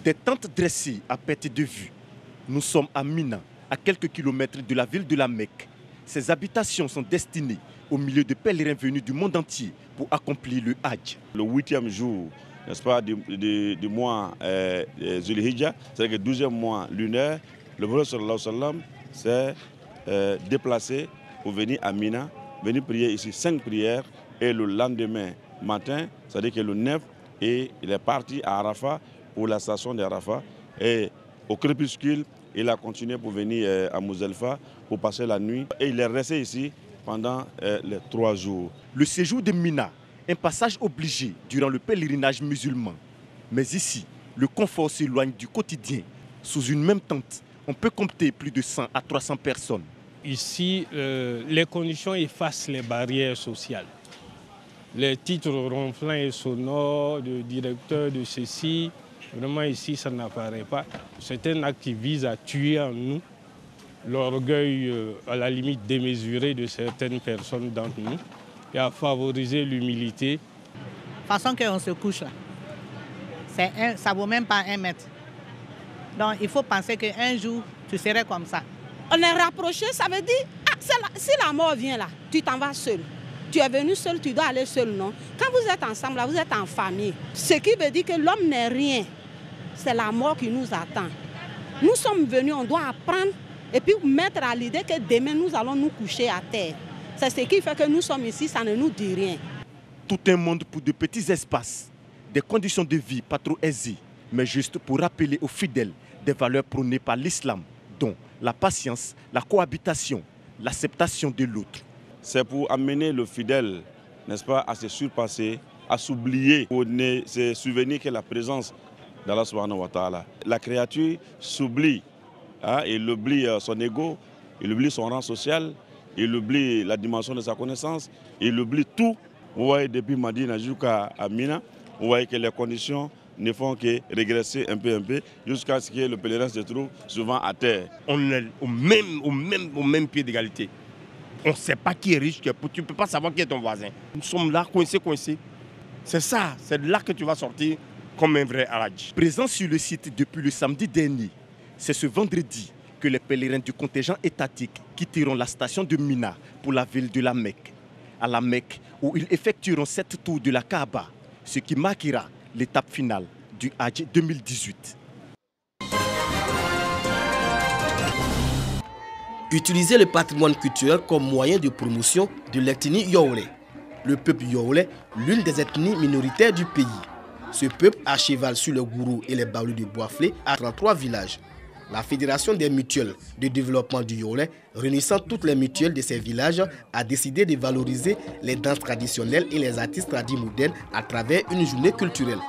Des tentes dressées à perte de vue. Nous sommes à Mina, à quelques kilomètres de la ville de la Mecque. Ces habitations sont destinées au milieu de pèlerins venus du monde entier pour accomplir le Hajj. Le 8e jour, n'est-ce pas, du mois Zulhijjah, c'est-à-dire que 12e mois lunaire, le prophète sallallahu alayhi wa sallam s'est déplacé pour venir à Mina, venir prier ici 5 prières, et le lendemain matin, c'est-à-dire que le 9, et il est parti à Arafat pour la station d'Arafat, et au crépuscule, il a continué pour venir à Mouzdelfa pour passer la nuit, et il est resté ici pendant les 3 jours. Le séjour de Mina, un passage obligé durant le pèlerinage musulman. Mais ici, le confort s'éloigne du quotidien. Sous une même tente, on peut compter plus de 100 à 300 personnes. Ici, les conditions effacent les barrières sociales. Les titres ronflants et sonores de directeur de ceci, vraiment ici, ça n'apparaît pas. C'est un acte qui vise à tuer en nous l'orgueil à la limite démesuré de certaines personnes d'entre nous et à favoriser l'humilité. La façon qu'on se couche là, ça ne vaut même pas 1 mètre. Donc il faut penser qu'un jour, tu serais comme ça. On est rapproché, ça veut dire, si la mort vient là, tu t'en vas seul. Tu es venu seul, tu dois aller seul, non? Quand vous êtes ensemble, là, vous êtes en famille. Ce qui veut dire que l'homme n'est rien. C'est la mort qui nous attend. Nous sommes venus, on doit apprendre et puis mettre à l'idée que demain, nous allons nous coucher à terre. C'est ce qui fait que nous sommes ici, ça ne nous dit rien. Tout un monde pour de petits espaces, des conditions de vie pas trop aisées, mais juste pour rappeler aux fidèles des valeurs prônées par l'islam, dont la patience, la cohabitation, l'acceptation de l'autre. C'est pour amener le fidèle, n'est-ce pas, à se surpasser, à s'oublier, pour se souvenir que la présence d'Allah subhanahu wa ta'ala. La créature s'oublie, hein, il oublie son ego, il oublie son rang social, il oublie la dimension de sa connaissance, il oublie tout. Vous voyez, depuis Madina jusqu'à Mina, vous voyez que les conditions ne font que régresser un peu, jusqu'à ce que le pèlerin se trouve souvent à terre. On est au même pied d'égalité. On ne sait pas qui est riche, qui est pauvre, tu ne peux pas savoir qui est ton voisin. Nous sommes là, coincés. C'est ça, c'est là que tu vas sortir comme un vrai Hajj. Présent sur le site depuis le samedi dernier, c'est ce vendredi que les pèlerins du contingent étatique quitteront la station de Mina pour la ville de la Mecque. À la Mecque, où ils effectueront 7 tours de la Kaaba, ce qui marquera l'étape finale du Hajj 2018. Utiliser le patrimoine culturel comme moyen de promotion de l'ethnie Yoruba. Le peuple Yoruba, l'une des ethnies minoritaires du pays. Ce peuple, à cheval sur le gourou et les baoulés de Boisflé, a 33 villages. La Fédération des mutuelles de développement du Yoruba, réunissant toutes les mutuelles de ces villages, a décidé de valoriser les danses traditionnelles et les artistes tradis modernes à travers une journée culturelle.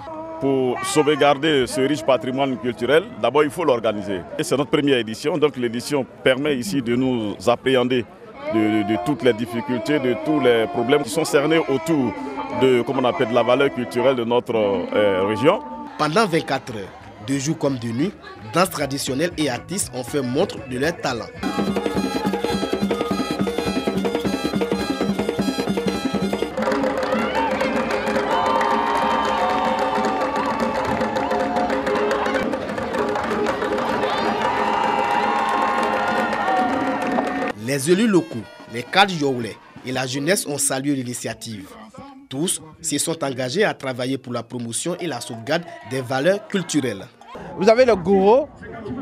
Pour sauvegarder ce riche patrimoine culturel, d'abord il faut l'organiser. Et c'est notre première édition, donc l'édition permet ici de nous appréhender de toutes les difficultés, de tous les problèmes qui sont cernés autour de, comme on appelle, de la valeur culturelle de notre région. Pendant 24 heures, de jour comme de nuit, danses traditionnelles et artistes ont fait montre de leur talent. Les élus locaux, les cadres Yoruba et la jeunesse ont salué l'initiative. Tous se sont engagés à travailler pour la promotion et la sauvegarde des valeurs culturelles. Vous avez les gourous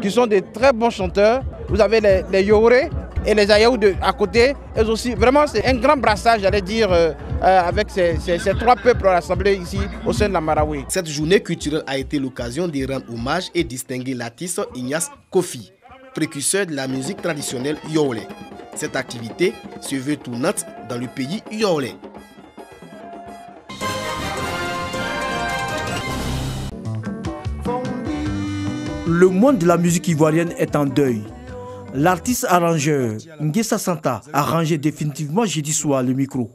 qui sont des très bons chanteurs. Vous avez les Yoruba et les Ayaou à côté. Et aussi, vraiment, c'est un grand brassage, j'allais dire, avec ces 3 peuples rassemblés ici au sein de la Marawi. Cette journée culturelle a été l'occasion de rendre hommage et distinguer l'artiste Ignace Kofi, précurseur de la musique traditionnelle Yoruba. Cette activité se veut tournante dans le pays Yoruba. Le monde de la musique ivoirienne est en deuil. L'artiste arrangeur Nguessa Santa a rangé définitivement jeudi soir le micro.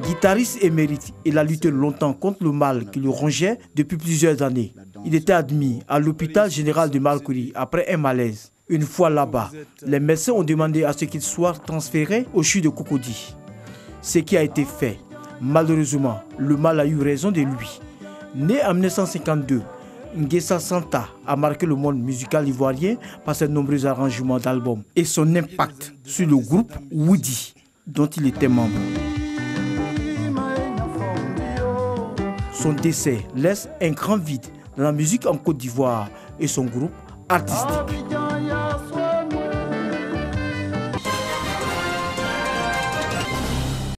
Guitariste émérite, il a lutté longtemps contre le mal qui le rongeait depuis plusieurs années. Il était admis à l'hôpital général de Malkouri après un malaise. Une fois là-bas, les médecins ont demandé à ce qu'il soit transféré au CHU de Cocody. Ce qui a été fait. Malheureusement, le mal a eu raison de lui. Né en 1952, Nguessa Santa a marqué le monde musical ivoirien par ses nombreux arrangements d'albums et son impact sur le groupe Woody, dont il était membre. Son décès laisse un grand vide dans la musique en Côte d'Ivoire et son groupe artistique.